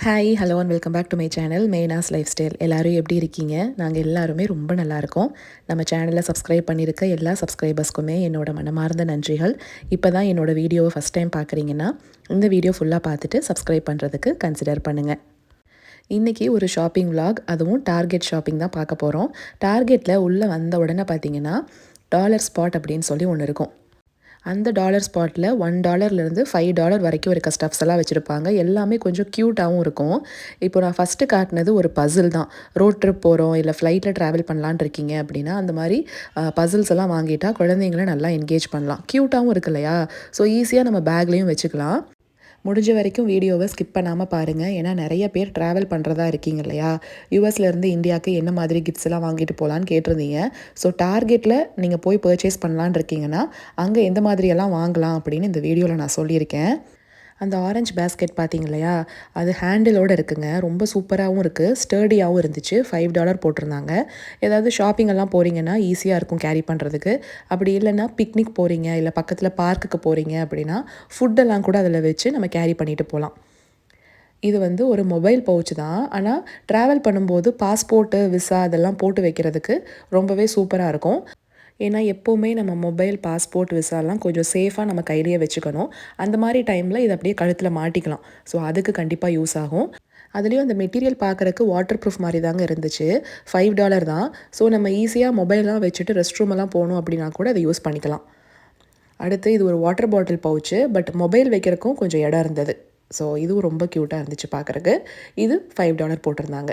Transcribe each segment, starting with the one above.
Hi hello and welcome back to my channel மெயினாஸ் lifestyle. எல்லோரும் எப்படி இருக்கீங்க? நாங்கள் எல்லாருமே ரொம்ப நல்லாயிருக்கோம். நம்ம சேனலை சப்ஸ்கிரைப் பண்ணியிருக்க எல்லா சப்ஸ்கிரைபர்ஸ்க்குமே என்னோட மனமார்ந்த நன்றிகள். இப்போ தான் என்னோடய வீடியோவை ஃபஸ்ட் டைம் பார்க்குறீங்கன்னா இந்த வீடியோ ஃபுல்லாக பார்த்துட்டு சப்ஸ்கிரைப் பண்ணுறதுக்கு கன்சிடர் பண்ணுங்கள். இன்றைக்கி ஒரு ஷாப்பிங் விலாக், அதுவும் டார்கெட் ஷாப்பிங் தான் பார்க்க போகிறோம். டார்கெட்டில் உள்ளே வந்த உடனே பார்த்தீங்கன்னா டாலர் ஸ்பாட் அப்படின்னு சொல்லி ஒன்று இருக்கும். அந்த டாலர் ஸ்பாட்டில் $1 $5 வரைக்கும் இருக்க ஸ்டஃப்ஸ் எல்லாம் வச்சுருப்பாங்க. எல்லாமே கொஞ்சம் க்யூட்டாகவும் இருக்கும். இப்போ நான் ஃபஸ்ட்டு காட்டினது ஒரு பசில் தான். ரோட் ட்ரிப் போகிறோம் இல்லை ஃப்ளைட்டில் ட்ராவல் பண்ணலான் இருக்கீங்க அப்படின்னா அந்த மாதிரி பசில்ஸ் எல்லாம் வாங்கிட்டால் குழந்தைங்கள நல்லா என்கேஜ் பண்ணலாம். க்யூட்டாகவும் இருக்கு இல்லையா? ஸோ ஈஸியாக நம்ம பேக்லேயும் வச்சுக்கலாம். முடிஞ்ச வரைக்கும் வீடியோவை ஸ்கிப் பண்ணாமல் பாருங்கள். ஏன்னா நிறைய பேர் ட்ராவல் பண்ணுறதா இருக்கீங்க இல்லையா? யூஎஸ்லேருந்து இந்தியாவுக்கு என்ன மாதிரி கிஃப்ட்ஸ் எல்லாம் வாங்கிட்டு போகலான்னு கேட்டிருந்தீங்க. ஸோ டார்கெட்டில் நீங்கள் போய் பர்ச்சேஸ் பண்ணலான் இருக்கீங்கன்னா அங்கே எந்த மாதிரியெல்லாம் வாங்கலாம் அப்படின்னு இந்த வீடியோவில் நான் சொல்லியிருக்கேன். அந்த ஆரஞ்சு பேஸ்கெட் பார்த்தீங்க இல்லையா? அது ஹேண்டிலோடு இருக்குங்க. ரொம்ப சூப்பராகவும் இருக்குது, ஸ்டர்டியாகவும் இருந்துச்சு. $5 போட்டிருந்தாங்க. ஏதாவது ஷாப்பிங்கெல்லாம் போகிறீங்கன்னா ஈஸியாக இருக்கும் கேரி பண்ணுறதுக்கு. அப்படி இல்லைன்னா பிக்னிக் போகிறீங்க இல்லை பக்கத்தில் பார்க்குக்கு போகிறீங்க அப்படின்னா ஃபுட்டெல்லாம் கூட அதில் வச்சு நம்ம கேரி பண்ணிட்டு போகலாம். இது வந்து ஒரு மொபைல் பவுச் தான். ஆனால் ட்ராவல் பண்ணும்போது பாஸ்போர்ட்டு, விசா அதெல்லாம் போட்டு வைக்கிறதுக்கு ரொம்பவே சூப்பராக இருக்கும். ஏன்னா எப்போவுமே நம்ம மொபைல், பாஸ்போர்ட், விசாலாம் கொஞ்சம் சேஃபாக நம்ம கையிலேயே வச்சுக்கணும். அந்த மாதிரி டைமில் இதை அப்படியே கழுத்தில் மாட்டிக்கலாம். ஸோ அதுக்கு கண்டிப்பாக யூஸ் ஆகும். அதுலேயும் அந்த மெட்டீரியல் பார்க்குறக்கு வாட்டர் ப்ரூஃப் மாதிரி தாங்க இருந்துச்சு. $5 தான். ஸோ நம்ம ஈஸியாக மொபைல்லாம் வச்சுட்டு ரெஸ்ட் ரூமெல்லாம் போகணும் அப்படின்னா கூட அதை யூஸ் பண்ணிக்கலாம். அடுத்து இது ஒரு water bottle pouch. But mobile வைக்கிறக்கும் கொஞ்சம் இடம் இருந்தது. ஸோ இதுவும் ரொம்ப க்யூட்டாக இருந்துச்சு பார்க்குறக்கு. இது $5 போட்டிருந்தாங்க.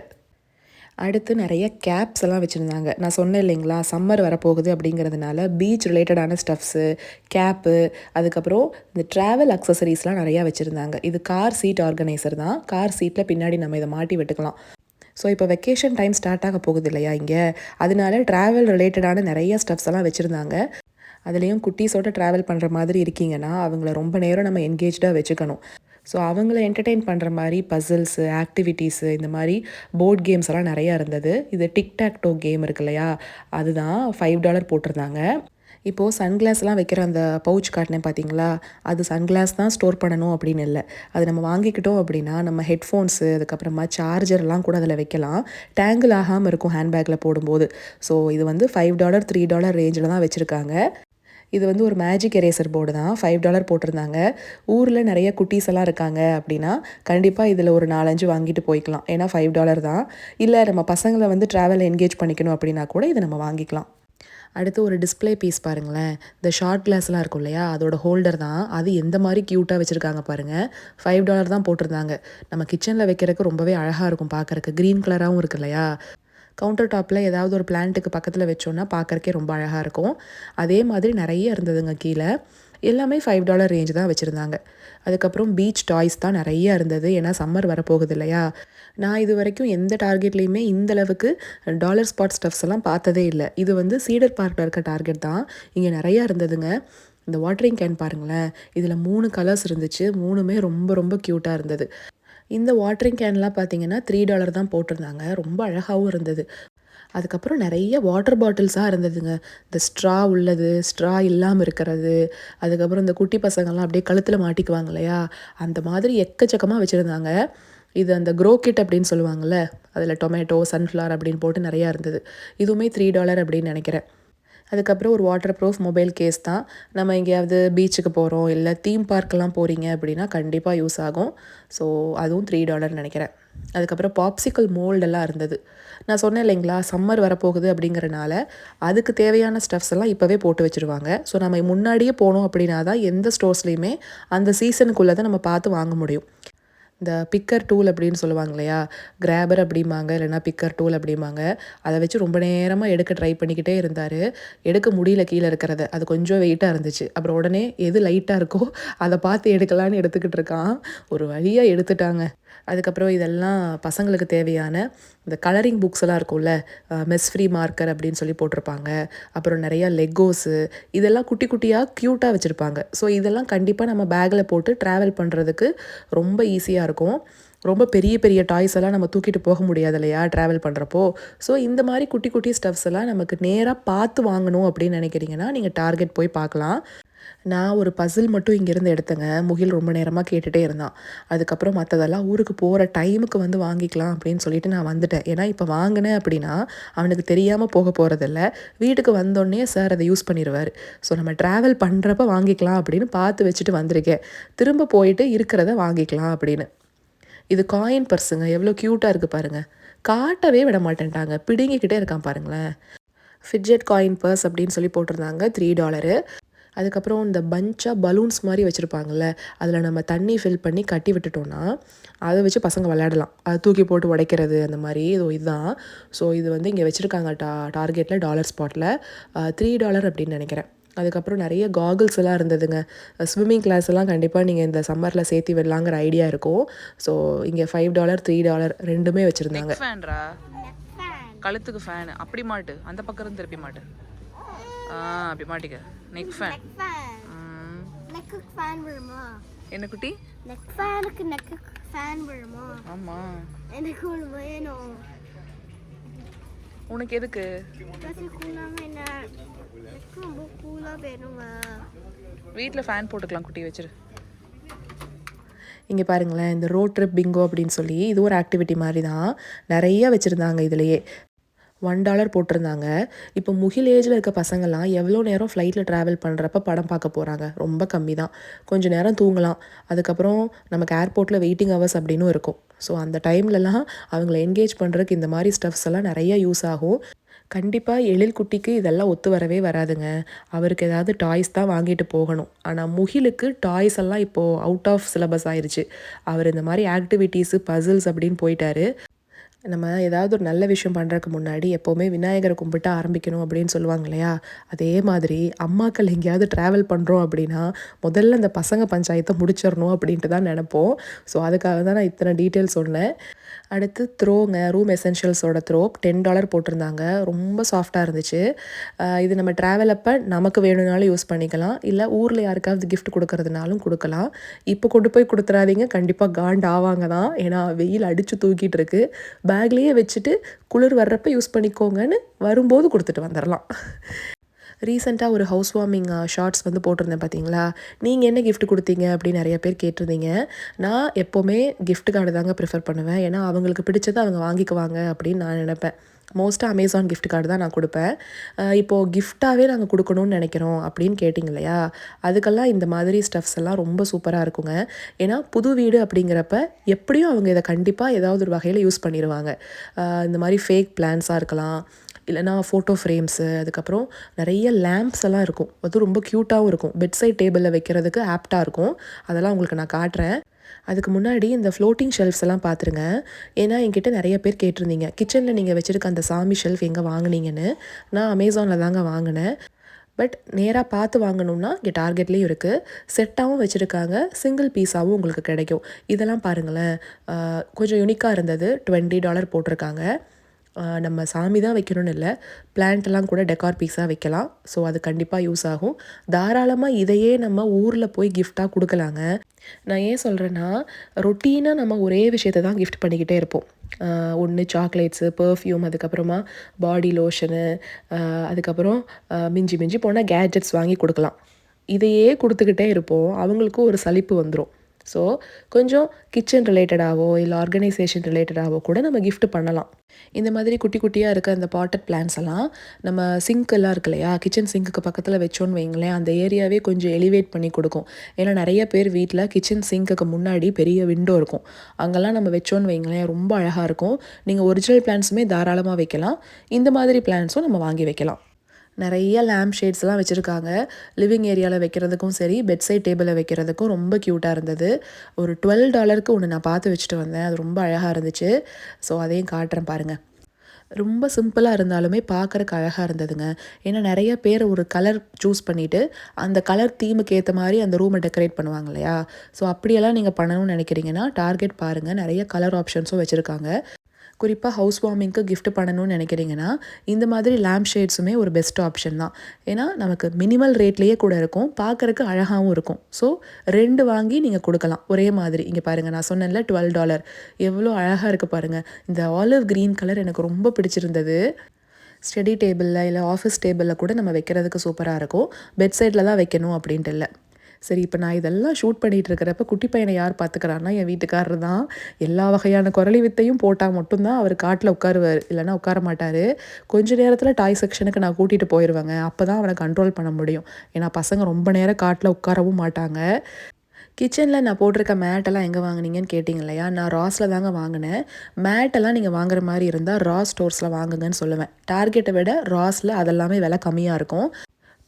அடுத்து நிறைய கேப்ஸ் எல்லாம் வச்சுருந்தாங்க. நான் சொன்னேன் இல்லைங்களா, சம்மர் வரப்போகுது அப்படிங்கிறதுனால பீச் ரிலேட்டடான ஸ்டஃப்ஸு, கேப்பு, அதுக்கப்புறம் இந்த ட்ராவல் அக்சசரிஸ்லாம் நிறையா வச்சுருந்தாங்க. இது கார் சீட் ஆர்கனைசர் தான். கார் சீட்டில் பின்னாடி நம்ம இதை மாட்டி விட்டுக்கலாம். ஸோ இப்போ வெக்கேஷன் டைம் ஸ்டார்ட் ஆக போகுது இல்லையா இங்கே, அதனால ட்ராவல் ரிலேட்டடான நிறைய ஸ்டஃப்ஸ் எல்லாம் வச்சுருந்தாங்க. அதுலேயும் குட்டீஸோட ட்ராவல் பண்ணுற மாதிரி இருக்கீங்கன்னா அவங்கள ரொம்ப நேரம் நம்ம என்கேஜாக வச்சுக்கணும். ஸோ அவங்கள என்டர்டெயின் பண்ணுற மாதிரி பசில்ஸு, ஆக்டிவிட்டீஸு, இந்த மாதிரி போர்ட் கேம்ஸ் எல்லாம் நிறையா இருந்தது. இது டிக்டாக்டோ கேம் இருக்கு இல்லையா, அதுதான் $5 போட்டிருந்தாங்க. இப்போது சன்கிளாஸ்லாம் வைக்கிற அந்த பவுச் காட்டினேன் பார்த்தீங்களா, அது சன்கிளாஸ் தான் ஸ்டோர் பண்ணணும் அப்படின்னு இல்லை. அது நம்ம வாங்கிக்கிட்டோம் அப்படின்னா நம்ம ஹெட்ஃபோன்ஸு, அதுக்கப்புறமா சார்ஜர்லாம் கூட அதில் வைக்கலாம். டேங்கிள் ஆகாமல் இருக்கும் ஹேண்ட்பேக்கில் போடும்போது. ஸோ இது வந்து $5 $3 ரேஞ்சில் தான் வச்சுருக்காங்க. இது வந்து ஒரு மேஜிக் எரேசர் போர்டு தான். $5 போட்டிருந்தாங்க. ஊரில் நிறைய குட்டீஸ் எல்லாம் இருக்காங்க அப்படின்னா கண்டிப்பாக இதில் ஒரு 4-5 வாங்கிட்டு போய்க்கலாம். ஏன்னா $5 தான். இல்லை நம்ம பசங்களை வந்து ட்ராவல் என்கேஜ் பண்ணிக்கணும் அப்படின்னா கூட இதை நம்ம வாங்கிக்கலாம். அடுத்து ஒரு டிஸ்பிளே பீஸ் பாருங்களேன். இந்த ஷார்ட் கிளாஸ்லாம் இருக்கும் இல்லையா, அதோட ஹோல்டர் தான். அது எந்த மாதிரி க்யூட்டாக வச்சுருக்காங்க பாருங்கள். $5 தான் போட்டிருந்தாங்க. நம்ம கிச்சனில் வைக்கிறதுக்கு ரொம்பவே அழகாக இருக்கும் பார்க்குறக்கு. க்ரீன் கலராகவும் இருக்கு இல்லையா? கவுண்டர் டாப்பில் ஏதாவது ஒரு பிளான்ட்டுக்கு பக்கத்தில் வச்சோன்னா பார்க்குறக்கே ரொம்ப அழகாக இருக்கும். அதே மாதிரி நிறைய இருந்ததுங்க கீழே. எல்லாமே $5 ரேஞ்ச் தான் வச்சுருந்தாங்க. அதுக்கப்புறம் பீச் டாய்ஸ் தான் நிறையா இருந்தது. ஏன்னா சம்மர் வரப்போகுது இல்லையா? நான் இது வரைக்கும் எந்த டார்கெட்லேயுமே இந்தளவுக்கு டாலர் ஸ்பாட் ஸ்டஃப்ஸ் எல்லாம் பார்த்ததே இல்லை. இது வந்து சீடர் பார்க்கில் இருக்க டார்கெட் தான். இங்கே நிறையா இருந்ததுங்க. இந்த வாட்டரிங் கேன் பாருங்களேன். இதில் 3 கலர்ஸ் இருந்துச்சு. 3மே ரொம்ப ரொம்ப க்யூட்டாக இருந்தது. இந்த வாட்டரிங் கேன்லாம் பார்த்தீங்கன்னா $3 தான் போட்டிருந்தாங்க. ரொம்ப அழகாகவும் இருந்தது. அதுக்கப்புறம் நிறைய வாட்டர் பாட்டில்ஸாக இருந்ததுங்க. இந்த ஸ்ட்ரா உள்ளது, ஸ்ட்ரா இல்லாமல் இருக்கிறது, அதுக்கப்புறம் இந்த குட்டி பசங்கள்லாம் அப்படியே கழுத்தில் மாட்டிக்குவாங்க இல்லையா, அந்த மாதிரி எக்கச்சக்கமாக வச்சுருந்தாங்க. இது அந்த க்ரோ கிட் அப்படின்னு சொல்லுவாங்கள்ல, அதில் டொமேட்டோ, சன்ஃப்ளவர் அப்படின்னு போட்டு நிறையா இருந்தது. இதுவுமே $3 அப்படின்னு நினைக்கிறேன். அதுக்கப்புறம் ஒரு வாட்டர் ப்ரூஃப் மொபைல் கேஸ் தான். நம்ம எங்கேயாவது பீச்சுக்கு போகிறோம் இல்லை தீம் பார்க்கெலாம் போகிறீங்க அப்படின்னா கண்டிப்பாக யூஸ் ஆகும். ஸோ அதுவும் $3 நினைக்கிறேன். அதுக்கப்புறம் பாப்சிக்கல் மோல்டெல்லாம் இருந்தது. நான் சொன்னேன் இல்லைங்களா, சம்மர் வரப்போகுது அப்படிங்கிறனால அதுக்கு தேவையான ஸ்டஃப்ஸ் எல்லாம் இப்போவே போட்டு வச்சுருவாங்க. ஸோ நம்ம முன்னாடியே போனோம் அப்படின்னா தான் எந்த ஸ்டோர்ஸ்லேயுமே அந்த சீசனுக்குள்ளே தான் நம்ம பார்த்து வாங்க முடியும். இந்த பிக்கர் டூல் அப்படின்னு சொல்லுவாங்க இல்லையா, கிராபர் அப்படிம்பாங்க, இல்லைனா பிக்கர் டூல் அப்படிம்பாங்க. அதை வச்சு ரொம்ப நேரமாக எடுக்க ட்ரை பண்ணிக்கிட்டே இருந்தார். எடுக்க முடியல கீழே இருக்கிறத. அது கொஞ்சம் வெயிட்டாக இருந்துச்சு. அப்புறம் உடனே எது லைட்டாக இருக்கோ அதை பார்த்து எடுக்கலான்னு எடுத்துக்கிட்டு இருக்கான். ஒரு வழியாக எடுத்துட்டாங்க. அதுக்கப்புறம் இதெல்லாம் பசங்களுக்கு தேவையான இந்த கலரிங் புக்ஸ் எல்லாம் இருக்கும்ல, மெஸ் ஃப்ரீ மார்க்கர் அப்படின்னு சொல்லி போட்டிருப்பாங்க. அப்புறம் நிறையா லெக்கோஸு, இதெல்லாம் குட்டி குட்டியாக க்யூட்டாக வச்சுருப்பாங்க. ஸோ இதெல்லாம் கண்டிப்பாக நம்ம பேக்கில் போட்டு ட்ராவல் பண்ணுறதுக்கு ரொம்ப ஈஸியாக இருக்கும். ரொம்ப பெரிய பெரிய டாய்ஸ் எல்லாம் நம்ம தூக்கிட்டு போக முடியாது இல்லையா ட்ராவல் பண்ணுறப்போ. ஸோ இந்த மாதிரி குட்டி குட்டி ஸ்டஃப்ஸ் எல்லாம் நமக்கு நேராக பார்த்து வாங்கணும் அப்படின்னு நினைக்கிறீங்கன்னா நீங்கள் டார்கெட் போய் பார்க்கலாம். நான் ஒரு பசில் மட்டும் இங்கேருந்து எடுத்தேங்க. முகில் ரொம்ப நேரமாக கேட்டுகிட்டே இருந்தான். அதுக்கப்புறம் மற்றதெல்லாம் ஊருக்கு போகிற டைமுக்கு வந்து வாங்கிக்கலாம் அப்படின்னு சொல்லிட்டு நான் வந்துட்டேன். ஏன்னா இப்போ வாங்கினேன் அப்படின்னா அவனுக்கு தெரியாமல் போக போகிறதில்ல. வீட்டுக்கு வந்தோடனே சார் அதை யூஸ் பண்ணிடுவார். ஸோ நம்ம ட்ராவல் பண்ணுறப்ப வாங்கிக்கலாம் அப்படின்னு பார்த்து வச்சுட்டு வந்திருக்கேன். திரும்ப போயிட்டு இருக்கிறத வாங்கிக்கலாம் அப்படின்னு. இது காயின் பர்ஸுங்க. எவ்வளோ க்யூட்டாக இருக்குது பாருங்கள். காட்டவே விட மாட்டேன்ட்டாங்க. பிடுங்கிக்கிட்டே இருக்கான் பாருங்களேன். ஃபிட்ஜெட் காயின் பர்ஸ் அப்படின்னு சொல்லி போட்டிருந்தாங்க $3. அதுக்கப்புறம் இந்த பஞ்சாக பலூன்ஸ் மாதிரி வச்சுருப்பாங்கள்ல, அதில் நம்ம தண்ணி ஃபில் பண்ணி கட்டி விட்டுட்டோன்னா அதை வச்சு பசங்க விளையாடலாம். அது தூக்கி போட்டு உடைக்கிறது அந்த மாதிரி இதுதான். ஸோ இது வந்து இங்கே வச்சுருக்காங்க டார்கெட்டில் டாலர் ஸ்பாட்டில் $3 அப்படின்னு நினைக்கிறேன். அதுக்கப்புறம் நிறைய காகுல்ஸ் எல்லாம் இருந்ததுங்க. ஸ்விம்மிங் கிளாஸ் எல்லாம் கண்டிப்பாக நீங்கள் இந்த சம்மரில் சேர்த்து விடலாங்கிற ஐடியா இருக்கும். ஸோ இங்கே $5 $3 ரெண்டுமே வச்சுருந்தாங்க. கழுத்துக்கு ஃபேன் அப்படி மாட்டு, அந்த பக்கம் இருந்து திருப்பி மாட்டு. அப்படி மாட்டிக்க. Neck fan. நெக்கு ஃபேன் விழுமா? என்ன குட்டி? நெக் ஃபேனுக்கு நெக்கு ஃபேன் விழுமா? ஆமா. எனக்கு ஒன்று வேணும். உனக்கு எதுக்கு? கூலாம என்ன எனக்கு ரொம்ப கூலாக வேணுமா? வீட்டில் ஃபேன் போட்டுக்கலாம் குட்டி, வச்சிரு. இங்கே பாருங்களேன், இந்த ரோட் ட்ரிப் பிங்கோ அப்படின்னு சொல்லி இது ஒரு ஆக்டிவிட்டி மாதிரி தான். நிறைய வச்சுருந்தாங்க இதுலேயே. $1 போட்டிருந்தாங்க. இப்போ முகில் ஏஜில் இருக்க பசங்கள்லாம் எவ்வளோ நேரம் ஃப்ளைட்டில் ட்ராவல் பண்ணுறப்ப படம் பார்க்க போகிறாங்க? ரொம்ப கம்மி தான். கொஞ்சம் நேரம் தூங்கலாம். அதுக்கப்புறம் நமக்கு ஏர்போர்ட்டில் வெயிட்டிங் ஹவர்ஸ் அப்படின்னும் இருக்கும். ஸோ அந்த டைம்லலாம் அவங்கள என்கேஜ் பண்ணுறதுக்கு இந்த மாதிரி ஸ்டஃப்ஸ் எல்லாம் நிறைய யூஸ் ஆகும். கண்டிப்பாக எழில் குட்டிக்கு இதெல்லாம் ஒத்து வரவே வராதுங்க. அவருக்கு ஏதாவது டாய்ஸ் தான் வாங்கிட்டு போகணும். ஆனால் முகிலுக்கு டாய்ஸ் எல்லாம் இப்போது அவுட் ஆஃப் சிலபஸ் ஆயிடுச்சு. அவர் இந்த மாதிரி ஆக்டிவிட்டீஸு பசில்ஸ் அப்படின்னு போயிட்டாரு. நம்ம ஏதாவது ஒரு நல்ல விஷயம் பண்ணுறதுக்கு முன்னாடி எப்போவுமே விநாயகரை கும்பிட்டு ஆரம்பிக்கணும் அப்படின்னு சொல்லுவாங்க இல்லையா? அதே மாதிரி அம்மாக்கள் எங்கேயாவது ட்ராவல் பண்ணுறோம் அப்படின்னா முதல்ல இந்த பசங்க பஞ்சாயத்தை முடிச்சிடணும் அப்படின்ட்டு தான் நினப்போம். ஸோ அதுக்காக தான் நான் இத்தனை டீட்டெயில்ஸ் சொன்னேன். அடுத்து த்ரோங்க, ரூம் எசென்ஷியல்ஸோட த்ரோ $10 போட்டிருந்தாங்க. ரொம்ப சாஃப்டாக இருந்துச்சு. இது நம்ம ட்ராவல் அப்போ நமக்கு வேணும்னாலும் யூஸ் பண்ணிக்கலாம், இல்லை ஊரில் யாருக்காவது கிஃப்ட் கொடுக்கறதுனாலும் கொடுக்கலாம். இப்போ கொண்டு போய் கொடுத்துறாதீங்க, கண்டிப்பாக காண்ட் ஆவாங்க தான். ஏன்னா வெயில் அடித்து தூக்கிட்டு இருக்கு. பேக்லேயே வச்சுட்டு குளிர் வர்றப்ப யூஸ் பண்ணிக்கோங்கன்னு வரும்போது கொடுத்துட்டு வந்துடலாம். ரீசெண்டாக ஒரு ஹவுஸ் வார்மிங் ஷார்ட்ஸ் வந்து போட்டிருந்தேன் பார்த்தீங்களா? நீங்கள் என்ன கிஃப்ட் கொடுத்தீங்க அப்படின்னு நிறைய பேர் கேட்டிருந்தீங்க. நான் எப்போவுமே கிஃப்ட் கார்டு தாங்க ப்ரிஃபர் பண்ணுவேன். ஏன்னா அவங்களுக்கு பிடிச்சதை அவங்க வாங்கிக்குவாங்க அப்படின்னு நான் நினப்பேன். மோஸ்ட்டாக அமேசான் கிஃப்ட் கார்டு தான் நான் கொடுப்பேன். இப்போது கிஃப்டாகவே நாங்கள் கொடுக்கணும்னு நினைக்கிறோம் அப்படின்னு கேட்டிங்க இல்லையா? அதுக்கெல்லாம் இந்த மாதிரி ஸ்டஃப்ஸ் எல்லாம் ரொம்ப சூப்பராக இருக்குங்க. ஏன்னா புது வீடு அப்படிங்கிறப்ப எப்படியும் அவங்க இதை கண்டிப்பாக ஏதாவது ஒரு வகையில் யூஸ் பண்ணிடுவாங்க. இந்த மாதிரி ஃபேக் பிளான்ஸாக இருக்கலாம், இல்லைனா ஃபோட்டோ ஃப்ரேம்ஸு, அதுக்கப்புறம் நிறைய லேம்ப்ஸ் எல்லாம் இருக்கும். அது ரொம்ப க்யூட்டாகவும் இருக்கும். பெட் சைட் டேபிளில் வைக்கிறதுக்கு ஆப்டாக இருக்கும். அதெல்லாம் உங்களுக்கு நான் காட்டுறேன். அதுக்கு முன்னாடி இந்த ஃப்ளோட்டிங் ஷெல்ஃப்ஸ் எல்லாம் பார்த்துருங்க. ஏன்னா என்கிட்ட நிறைய பேர் கேட்டிருந்தீங்க, கிச்சனில் நீங்கள் வச்சுருக்க அந்த சாமி ஷெல்ஃப் எங்கே வாங்கினீங்கன்னு. நான் அமேசானில் தாங்க வாங்கினேன். பட் நேராக பார்த்து வாங்கணுன்னா இங்கே டார்கெட்லேயும் இருக்குது. செட்டாகவும் வச்சுருக்காங்க, சிங்கிள் பீஸாகவும் உங்களுக்கு கிடைக்கும். இதெல்லாம் பாருங்களேன், கொஞ்சம் யூனிக்காக இருந்தது. $20 போட்டிருக்காங்க. நம்ம சாமி தான் வைக்கணும்னு இல்லை, பிளான்ட்லாம் கூட டெக்கார் பீஸாக வைக்கலாம். ஸோ அது கண்டிப்பாக யூஸ் ஆகும். தாராளமாக இதையே நம்ம ஊரில் போய் கிஃப்டாக கொடுக்கலாங்க. நான் ஏன் சொல்கிறேன்னா, ரொட்டீனாக நம்ம ஒரே விஷயத்தை தான் கிஃப்ட் பண்ணிக்கிட்டே இருப்போம். ஒன்று சாக்லேட்ஸு, பெர்ஃப்யூம், அதுக்கப்புறமா பாடி லோஷனு, அதுக்கப்புறம் மிஞ்சி மிஞ்சி போனால் கேட்ஜெட்ஸ் வாங்கி கொடுக்கலாம். இதையே கொடுத்துக்கிட்டே இருப்போம். அவங்களுக்கும் ஒரு சலிப்பு வந்துடும். ஸோ கொஞ்சம் கிச்சன் ரிலேட்டடாகவோ இல்லை ஆர்கனைசேஷன் ரிலேட்டடாகவோ கூட நம்ம கிஃப்ட் பண்ணலாம். இந்த மாதிரி குட்டி குட்டியாக இருக்க அந்த பாட்டட் பிளான்ஸ் எல்லாம் நம்ம சிங்க்கெல்லாம் இருக்கு இல்லையா, கிச்சன் சிங்க்குக்கு பக்கத்தில் வச்சோன்னு வைங்களேன், அந்த ஏரியாவே கொஞ்சம் எலிவேட் பண்ணி கொடுக்கும். ஏன்னா நிறைய பேர் வீட்டில் கிச்சன் சிங்க்குக்கு முன்னாடி பெரிய விண்டோ இருக்கும். அங்கெல்லாம் நம்ம வச்சோன்னு வைங்களேன், ரொம்ப அழகாக இருக்கும். நீங்கள் ஒரிஜினல் பிளான்ஸுமே தாராளமாக வைக்கலாம். இந்த மாதிரி பிளான்ஸும் நம்ம வாங்கி வைக்கலாம். நிறைய லேம்ப் ஷேட்ஸ்லாம் வச்சுருக்காங்க. லிவிங் ஏரியாவில் வைக்கிறதுக்கும் சரி, பெட் சைட் டேபிளில் வைக்கிறதுக்கும் ரொம்ப க்யூட்டாக இருந்தது. ஒரு $12 ஒன்று நான் பார்த்து வச்சுட்டு வந்தேன். அது ரொம்ப அழகாக இருந்துச்சு. ஸோ அதையும் காட்டுறேன் பாருங்கள். ரொம்ப சிம்பிளாக இருந்தாலுமே பார்க்குறக்கு அழகாக இருந்ததுங்க. ஏன்னா நிறைய பேர் ஒரு கலர் சூஸ் பண்ணிவிட்டு அந்த கலர் தீமுக்கு ஏற்ற மாதிரி அந்த ரூமை டெக்கரேட் பண்ணுவாங்க இல்லையா? ஸோ அப்படியெல்லாம் நீங்கள் பண்ணணும்னு நினைக்கிறீங்கன்னா டார்கெட் பாருங்கள், நிறைய கலர் ஆப்ஷன்ஸும் வச்சுருக்காங்க. குறிப்பாக ஹவுஸ் வார்மிங்க்கு கிஃப்ட் பண்ணணும்னு நினைக்கிறீங்கன்னா இந்த மாதிரி லேம்ப் ஷேட்ஸுமே ஒரு பெஸ்ட் ஆப்ஷன் தான். ஏன்னா நமக்கு மினிமல் ரேட்லேயே கூட இருக்கும், பார்க்குறக்கு அழகாகவும் இருக்கும். ஸோ 2 வாங்கி நீங்கள் கொடுக்கலாம் ஒரே மாதிரி. இங்கே பாருங்கள், நான் சொன்னேன்ல $12 எவ்வளோ அழகாக இருக்குது பாருங்கள். இந்த ஆலிவ் க்ரீன் கலர் எனக்கு ரொம்ப பிடிச்சிருந்தது. ஸ்டடி டேபிளில் இல்லை ஆஃபீஸ் டேபிளில் கூட நம்ம வைக்கிறதுக்கு சூப்பராக இருக்கும். பெட் சைடில் தான் வைக்கணும் அப்படின்ட்டு இல்லை. சரி, இப்போ நான் இதெல்லாம் ஷூட் பண்ணிகிட்டு இருக்கிறப்ப குட்டி பையனை யார் பார்த்துக்கிறான்னா என் வீட்டுக்காரர் தான். எல்லா வகையான குரலி வித்தையும் போட்டால் மட்டும்தான் அவர் காட்டில் உட்காருவார், இல்லைன்னா உட்கார மாட்டார். கொஞ்ச நேரத்தில் டாய் செக்ஷனுக்கு நான் கூட்டிகிட்டு போயிடுவேங்க. அப்போ தான் அவனை கண்ட்ரோல் பண்ண முடியும். ஏன்னா பசங்க ரொம்ப நேரம் காட்டில் உட்காரவும் மாட்டாங்க. கிச்சனில் நான் போட்டிருக்க மேட்டெல்லாம் எங்கே வாங்குனீங்கன்னு கேட்டிங்க இல்லையா? நான் ராஸில் தாங்க வாங்கினேன். மேட்டெல்லாம் நீங்கள் வாங்குற மாதிரி இருந்தால் ராஸ் ஸ்டோர்ஸில் வாங்குங்கன்னு சொல்லுவேன். டார்கெட்டை விட ராஸில் அதெல்லாமே விலை கம்மியாக இருக்கும்.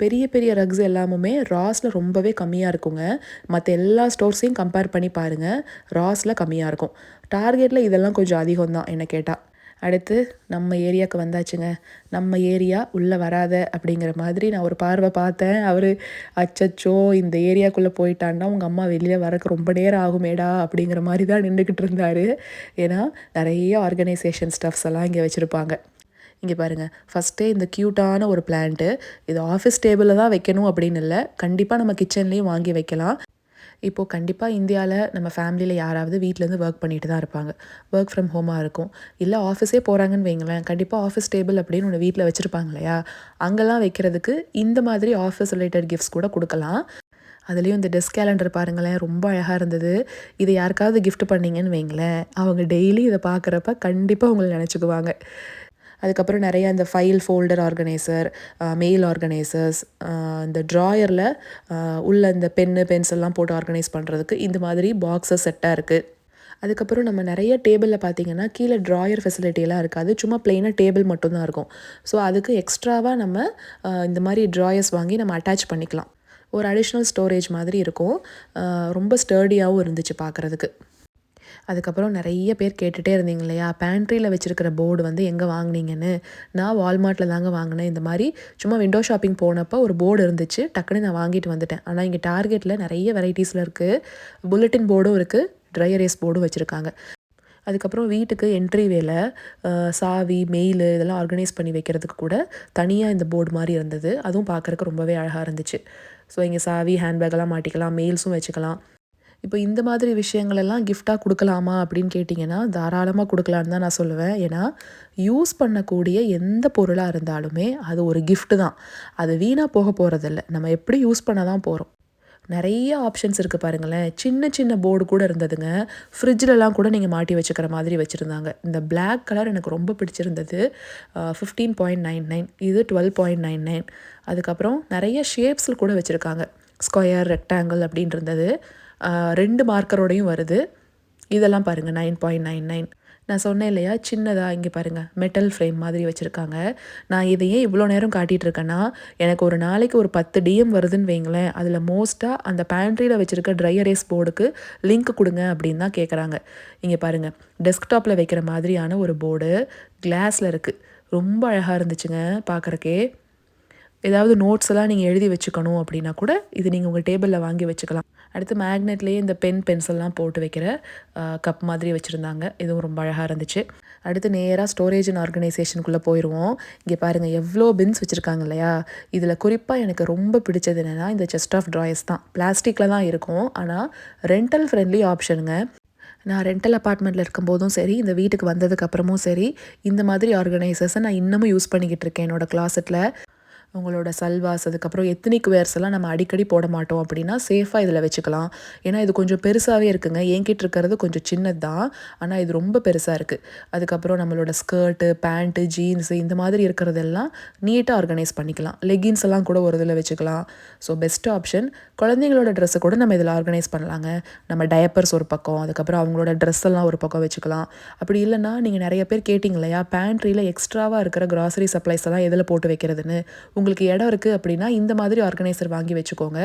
பெரிய பெரிய ரக்ஸ் எல்லாமுமே ராஸில் ரொம்பவே கம்மியாக இருக்குங்க. மற்ற எல்லா ஸ்டோர்ஸையும் கம்பேர் பண்ணி பாருங்கள், ராஸில் கம்மியாக இருக்கும். டார்கெட்டில் இதெல்லாம் கொஞ்சம் அதிகம் தான் என்ன கேட்டால். அடுத்து நம்ம ஏரியாவுக்கு வந்தாச்சுங்க. நம்ம ஏரியா உள்ளே வராத அப்படிங்கிற மாதிரி நான் ஒரு பார்வை பார்த்தேன். அவர் அச்சச்சோ இந்த ஏரியாக்குள்ளே போயிட்டான்னா உங்கள் அம்மா வெளியில் வரக்கு ரொம்ப நேரம் ஆகுமேடா அப்படிங்கிற மாதிரி தான் நின்றுக்கிட்டு இருந்தார். ஏன்னா நிறைய ஆர்கனைசேஷன் ஸ்டஃப்ஸ் எல்லாம் இங்கே வச்சுருப்பாங்க. இங்கே பாருங்கள், ஃபஸ்ட்டே இந்த க்யூட்டான ஒரு பிளான்ட்டு. இது ஆஃபீஸ் டேபிளில் தான் வைக்கணும் அப்படின்னு இல்லை, கண்டிப்பாக நம்ம கிச்சன்லேயும் வாங்கி வைக்கலாம். இப்போது கண்டிப்பாக இந்தியாவில் நம்ம ஃபேமிலியில் யாராவது வீட்டிலேருந்து ஒர்க் பண்ணிட்டு தான் இருப்பாங்க. ஒர்க் ஃப்ரம் ஹோமாக இருக்கும். இல்லை ஆஃபீஸே போகிறாங்கன்னு வைங்களேன், கண்டிப்பாக ஆஃபீஸ் டேபிள் அப்படின்னு ஒன்று வீட்டில் வச்சுருப்பாங்க இல்லையா? அங்கெல்லாம் வைக்கிறதுக்கு இந்த மாதிரி ஆஃபீஸ் ரிலேட்டட் கிஃப்ட்ஸ் கூட கொடுக்கலாம். அதுலேயும் இந்த டெஸ்க் கேலண்டர் பாருங்களேன், ரொம்ப அழகாக இருந்தது. இதை யாருக்காவது கிஃப்ட் பண்ணிங்கன்னு வைங்களேன், அவங்க டெய்லி இதை பார்க்குறப்ப கண்டிப்பாக உங்களை நினச்சிக்குவாங்க. அதுக்கப்புறம் நிறையா இந்த file folder organiser, mail organisers, இந்த ட்ராயரில் உள்ள இந்த பென்னு பென்சில்லாம் போட்டு ஆர்கனைஸ் பண்ணுறதுக்கு இந்த மாதிரி பாக்ஸஸ் செட்டாக இருக்குது. அதுக்கப்புறம் நம்ம நிறைய டேபிளில் பார்த்திங்கன்னா கீழே ட்ராயர் ஃபெசிலிட்டியெல்லாம் இருக்காது, சும்மா ப்ளெயினாக டேபிள் மட்டும்தான் இருக்கும். ஸோ அதுக்கு எக்ஸ்ட்ராவாக நம்ம இந்த மாதிரி ட்ராயர்ஸ் வாங்கி நம்ம அட்டாச் பண்ணிக்கலாம். ஒரு அடிஷ்னல் ஸ்டோரேஜ் மாதிரி இருக்கும். ரொம்ப ஸ்டர்டியாகவும் இருந்துச்சு பார்க்குறதுக்கு. அதுக்கப்புறம் நிறைய பேர் கேட்டுகிட்டே இருந்தீங்க இல்லையா, பேண்ட்ரியில் வச்சுருக்கிற போர்டு வந்து எங்கே வாங்கினீங்கன்னு. நான் வால்மார்ட்டில் தாங்க வாங்கினேன். இந்த மாதிரி சும்மா விண்டோ ஷாப்பிங் போனப்போ ஒரு போர்டு இருந்துச்சு, டக்குன்னு நான் வாங்கிட்டு வந்துட்டேன். ஆனால் இங்கே டார்கெட்டில் நிறைய வெரைட்டிஸில் இருக்குது. புல்லட்டின் போர்டும் இருக்குது, ட்ரை எரேஸ் போர்டும் வச்சுருக்காங்க. அதுக்கப்புறம் வீட்டுக்கு என்ட்ரி வேலை, சாவி, மெயில் இதெல்லாம் ஆர்கனைஸ் பண்ணி வைக்கிறதுக்கு கூட தனியாக இந்த போர்டு மாதிரி இருந்தது. அதுவும் பார்க்குறக்கு ரொம்பவே அழகாக இருந்துச்சு. ஸோ இங்கே சாவி, ஹேண்ட்பேக்கெல்லாம் மாட்டிக்கலாம், மெயில்ஸும் வச்சுக்கலாம். இப்போ இந்த மாதிரி விஷயங்களெல்லாம் கிஃப்டாக கொடுக்கலாமா அப்படின்னு கேட்டிங்கன்னா தாராளமாக கொடுக்கலான்னு தான் நான் சொல்லுவேன். ஏன்னா யூஸ் பண்ணக்கூடிய எந்த பொருளாக இருந்தாலுமே அது ஒரு கிஃப்ட்டு தான். அது வீணாக போக போகிறதில்ல, நம்ம எப்படி யூஸ் பண்ண தான் போகிறோம். நிறைய ஆப்ஷன்ஸ் இருக்குது பாருங்களேன். சின்ன சின்ன போர்டு கூட இருந்ததுங்க. ஃப்ரிட்ஜிலலாம் கூட நீங்கள் மாட்டி வச்சுக்கிற மாதிரி வச்சுருந்தாங்க. இந்த பிளாக் கலர் எனக்கு ரொம்ப பிடிச்சிருந்தது. 15.99, இது 12.99. அதுக்கப்புறம் நிறைய ஷேப்ஸில் கூட வச்சுருக்காங்க. ஸ்கொயர், ரெக்டாங்கிள் அப்படின்னு இருந்தது. 2 மார்க்கரோடையும் வருது. இதெல்லாம் பாருங்கள் 9.99. நான் சொன்னேன் இல்லையா சின்னதாக, இங்கே பாருங்கள் மெட்டல் ஃப்ரேம் மாதிரி வச்சுருக்காங்க. நான் இதை ஏன் இவ்வளோ நேரம் காட்டிகிட்டு இருக்கேன்னா, எனக்கு ஒரு நாளைக்கு ஒரு 10 DM வருதுன்னு வைங்களேன், அதில் மோஸ்ட்டாக அந்த பேண்ட்ரியில் வச்சுருக்க ட்ரை எரேஸ் போர்டுக்கு லிங்க் கொடுங்க அப்படின்னு தான் கேட்குறாங்க. இங்கே பாருங்கள், டெஸ்க்டாப்பில் வைக்கிற மாதிரியான ஒரு போர்டு கிளாஸில் இருக்குது. ரொம்ப அழகாக இருந்துச்சுங்க பார்க்குறக்கே. ஏதாவது நோட்ஸ் எல்லாம் நீங்கள் எழுதி வச்சுக்கணும் அப்படின்னா கூட இது நீங்கள் உங்கள் டேபிளில் வாங்கி வச்சுக்கலாம். அடுத்து மேக்னெட்லேயே இந்த பென்சில்லாம் போட்டு வைக்கிற கப் மாதிரி வச்சுருந்தாங்க. இதுவும் ரொம்ப அழகாக இருந்துச்சு. அடுத்து நேராக ஸ்டோரேஜ் அண்ட் ஆர்கனைசேஷனுக்குள்ளே போயிடுவோம். இங்கே பாருங்கள் எவ்வளோ பின்ஸ் வச்சுருக்காங்க இல்லையா? இதில் குறிப்பாக எனக்கு ரொம்ப பிடிச்சது என்னென்னா இந்த செஸ்ட் ஆஃப் ட்ராயர்ஸ் தான். பிளாஸ்டிக்கில் தான் இருக்கும், ஆனால் ரெண்டல் ஃப்ரெண்ட்லி ஆப்ஷனுங்க. நான் ரெண்டல் அப்பார்ட்மெண்ட்டில் இருக்கும்போதும் சரி, இந்த வீட்டுக்கு வந்ததுக்கப்புறமும் சரி, இந்த மாதிரி ஆர்கனைசர்ஸை நான் இன்னமும் யூஸ் பண்ணிக்கிட்டு இருக்கேன் என்னோடய கிளாஸெட்டில். உங்களோட சல்வாஸ், அதுக்கப்புறம் எத்னிக் வேர்ஸ் எல்லாம் நம்ம அடிக்கடி போட மாட்டோம் அப்படின்னா சேஃபாக இதில் வச்சுக்கலாம். ஏன்னா இது கொஞ்சம் பெருசாகவே இருக்குங்க. என்கிட்ட இருக்கிறது கொஞ்சம் சின்னது தான், ஆனால் இது ரொம்ப பெருசாக இருக்குது. அதுக்கப்புறம் நம்மளோட ஸ்கர்ட்டு, பேண்ட்டு, ஜீன்ஸு இந்த மாதிரி இருக்கிறதெல்லாம் நீட்டாக ஆர்கனைஸ் பண்ணிக்கலாம். லெகின்ஸ் எல்லாம் கூட ஒரு இதில் வச்சுக்கலாம். So best option. குழந்தைங்களோட ட்ரெஸ்ஸை கூட நம்ம இதில் ஆர்கனைஸ் பண்ணலாங்க. நம்ம டயப்பர்ஸ் ஒரு பக்கம், அதுக்கப்புறம் அவங்களோட ட்ரெஸ் எல்லாம் ஒரு பக்கம் வச்சுக்கலாம். அப்படி இல்லைன்னா நீங்கள் நிறைய பேர் கேட்டிங்க இல்லையா, பேண்ட்ரியில் எக்ஸ்ட்ராவாக இருக்கிற கிராசரி சப்ளைஸ் எல்லாம் எதில் போட்டு வைக்கிறதுன்னு. உங்களுக்கு இடம் இருக்குது அப்படின்னா இந்த மாதிரி ஆர்கனைசர் வாங்கி வச்சுக்கோங்க.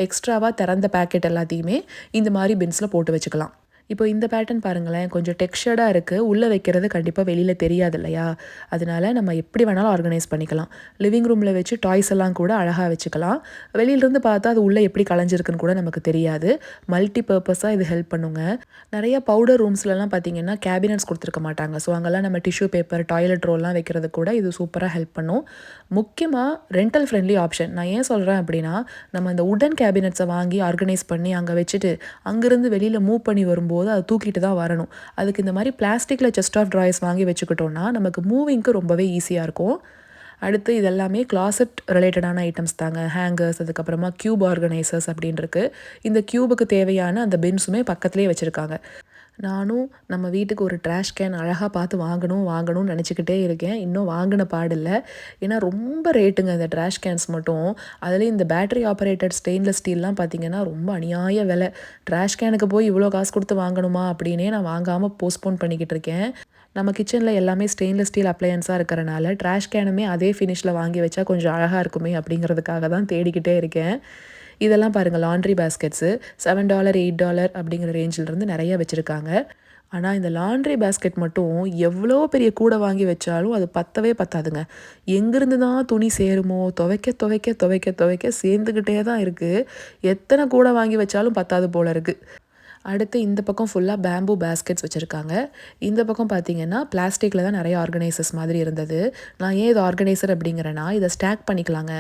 எக்ஸ்ட்ராவாக திறந்த பேக்கெட் எல்லாத்தையுமே இந்த மாதிரி பின்ஸில் போட்டு வச்சுக்கலாம். இப்போ இந்த பேட்டர்ன் பாருங்களேன், கொஞ்சம் டெக்ஸ்சர்டாக இருக்குது. உள்ளே வைக்கிறது கண்டிப்பாக வெளியில் தெரியாது இல்லையா? அதனால நம்ம எப்படி வேணாலும் ஆர்கனைஸ் பண்ணிக்கலாம். லிவிங் ரூமில் வச்சு டாய்ஸ் எல்லாம் கூட அழகாக வச்சுக்கலாம். வெளியிலேருந்து பார்த்தா அது உள்ளே எப்படி கலைஞ்சிருக்குன்னு கூட நமக்கு தெரியாது. மல்டி பர்பஸாக இது ஹெல்ப் பண்ணுங்க. நிறைய பவுடர் ரூம்ஸ்லலாம் பார்த்தீங்கன்னா கேபினட்ஸ் கொடுத்துருக்க மாட்டாங்க. ஸோ அங்கெல்லாம் நம்ம டிஷ்யூ பேப்பர், டாய்லெட் ரோல்லாம் வைக்கிறது கூட இது சூப்பராக ஹெல்ப் பண்ணும். முக்கியமாக ரெண்டல் ஃப்ரெண்ட்லி ஆப்ஷன். நான் ஏன் சொல்கிறேன் அப்படின்னா, நம்ம அந்த உடன் கேபினட்ஸை வாங்கி ஆர்கனைஸ் பண்ணி அங்கே வச்சுட்டு அங்கேருந்து வெளியில் மூவ் பண்ணி வரும்போது அதை தூக்கிட்டு தான் வரணும். அதுக்கு இந்த மாதிரி பிளாஸ்டிக்கில் செஸ்ட் ஆஃப் ட்ராயர்ஸ் வாங்கி வச்சுக்கிட்டோன்னா நமக்கு மூவிங்க்கு ரொம்பவே ஈஸியாக இருக்கும். அடுத்து இதெல்லாமே கிளாசெட் ரிலேட்டடான ஐட்டம்ஸ் தாங்க. ஹேங்கர்ஸ், அதுக்கப்புறமா க்யூப் ஆர்கனைசர்ஸ் அப்படின்னு இருக்கு. இந்த க்யூபுக்கு தேவையான அந்த பின்ஸுமே பக்கத்துலேயே வச்சுருக்காங்க. நானும் நம்ம வீட்டுக்கு ஒரு ட்ராஷ் கேன் அழகாக பார்த்து வாங்கணும்னு நினச்சிக்கிட்டே இருக்கேன். இன்னும் வாங்கின பாடில்ல. ஏன்னா ரொம்ப ரேட்டுங்க இந்த ட்ராஷ் கேன்ஸ் மட்டும். அதுலேயும் இந்த பேட்டரி ஆப்பரேட்டட் ஸ்டெயின்லெஸ் ஸ்டீல்லாம் பார்த்தீங்கன்னா ரொம்ப அநியாய விலை. ட்ராஷ் கேனுக்கு போய் இவ்வளோ காசு கொடுத்து வாங்கணுமா அப்படின்னே நான் வாங்காமல் போஸ்ட்போன் பண்ணிக்கிட்டு இருக்கேன். நம்ம கிச்சனில் எல்லாமே ஸ்டெயின்லெஸ் ஸ்டீல் அப்ளையன்ஸாக இருக்கிறனால ட்ராஷ் கேனுமே அதே ஃபினிஷில் வாங்கி வச்சா கொஞ்சம் அழகாக இருக்குமே அப்படிங்கிறதுக்காக தான் தேடிக்கிட்டே இருக்கேன். இதெல்லாம் பாருங்கள், லாண்ட்ரி பேஸ்கெட்ஸு $7 $8 அப்படிங்கிற ரேஞ்சிலிருந்து நிறைய வச்சுருக்காங்க. ஆனால் இந்த லாண்ட்ரி பேஸ்கெட் மட்டும் எவ்வளோ பெரிய கூடை வாங்கி வச்சாலும் அது பத்தவே பத்தாதுங்க. எங்கேருந்து தான் துணி சேருமோ, துவைக்க சேர்ந்துக்கிட்டே தான் இருக்குது. எத்தனை கூடை வாங்கி வச்சாலும் பத்தாது போல இருக்குது. அடுத்து இந்த பக்கம் ஃபுல்லாக பேம்பூ பேஸ்கெட்ஸ் வச்சுருக்காங்க. இந்த பக்கம் பார்த்தீங்கன்னா பிளாஸ்டிக்கில் தான் நிறைய ஆர்கனைசர்ஸ் மாதிரி இருந்தது. நான் ஏன் இது ஆர்கனைசர் அப்படிங்கிறேன்னா, இதை ஸ்டாக் பண்ணிக்கலாங்க.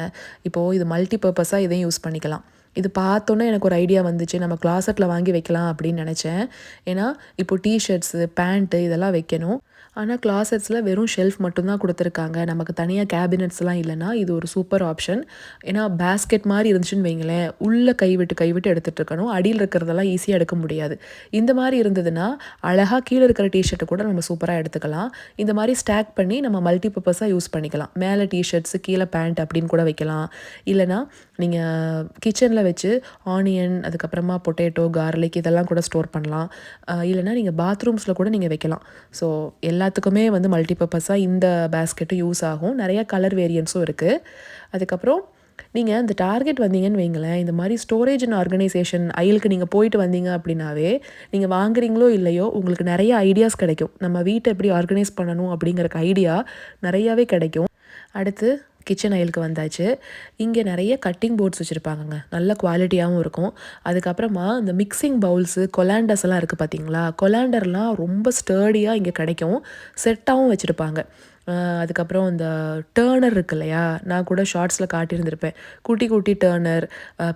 இப்போது இது மல்டி பர்பஸாக இதையும் யூஸ் பண்ணிக்கலாம். இது பார்த்தோன்னே எனக்கு ஒரு ஐடியா வந்துச்சு, நம்ம கிளாசெட்டில் வாங்கி வைக்கலாம் அப்படின்னு நினச்சேன். ஏன்னா இப்போது டிஷர்ட்ஸு, பேண்ட்டு இதெல்லாம் வைக்கணும். ஆனால் கிளாசெட்ஸில் வெறும் ஷெல்ஃப் மட்டும்தான் கொடுத்துருக்காங்க. நமக்கு தனியாக கேபினட்ஸ்லாம் இல்லைன்னா இது ஒரு சூப்பர் ஆப்ஷன். ஏன்னா பேஸ்கெட் மாதிரி இருந்துச்சுன்னு வைங்களேன், உள்ளே கைவிட்டு எடுத்துகிட்டு இருக்கணும். அடியில் இருக்கிறதெல்லாம் ஈஸியாக எடுக்க முடியாது. இந்த மாதிரி இருந்ததுன்னா அழகாக கீழே இருக்கிற டிஷர்ட்டை கூட நம்ம சூப்பராக எடுத்துக்கலாம். இந்த மாதிரி ஸ்டாக் பண்ணி நம்ம மல்டி பர்பஸாக யூஸ் பண்ணிக்கலாம். மேலே டிஷர்ட்ஸு, கீழே பேண்ட் அப்படின்னு கூட வைக்கலாம். இல்லைனா நீங்கள் கிச்சனில் வச்சு ஆனியன், அதுக்கப்புறமா பொட்டேட்டோ, கார்லிக் இதெல்லாம் கூட ஸ்டோர் பண்ணலாம். இல்லைனா நீங்கள் பாத்ரூம்ஸில் கூட நீங்கள் வைக்கலாம். ஸோ எல்லாத்துக்குமே வந்து மல்டி பர்பஸாக இந்த பேஸ்கெட்டும் யூஸ் ஆகும். நிறைய கலர் வேரியன்ஸும் இருக்குது. அதுக்கப்புறம் நீங்கள் இந்த டார்கெட் வந்தீங்கன்னு வைங்களேன், இந்த மாதிரி ஸ்டோரேஜ் அண்ட் ஆர்கனைசேஷன் ஐலுக்கு நீங்கள் போயிட்டு வந்தீங்க அப்படின்னாவே, நீங்கள் வாங்குறீங்களோ இல்லையோ உங்களுக்கு நிறைய ஐடியாஸ் கிடைக்கும். நம்ம வீட்டை எப்படி ஆர்கனைஸ் பண்ணணும் அப்படிங்கிற ஐடியா நிறையாவே கிடைக்கும். அடுத்து கிச்சன் ஐலுக்கு வந்தாச்சு. இங்கே நிறைய கட்டிங் போர்ட்ஸ் வச்சுருப்பாங்கங்க, நல்ல குவாலிட்டியாகவும் இருக்கும். அதுக்கப்புறமா இந்த மிக்சிங் பவுல்ஸு, கொலாண்டர்ஸ் எல்லாம் இருக்குது பார்த்தீங்களா, கொலாண்டர்லாம் ரொம்ப ஸ்டர்டியாக இங்கே கிடைக்கும். செட்டாகவும் வச்சுருப்பாங்க. அதுக்கப்புறம் இந்த டர்னர் இருக்கு இல்லையா, நான் கூட ஷார்ட்ஸில் காட்டியிருந்திருப்பேன். குட்டி டர்னர்,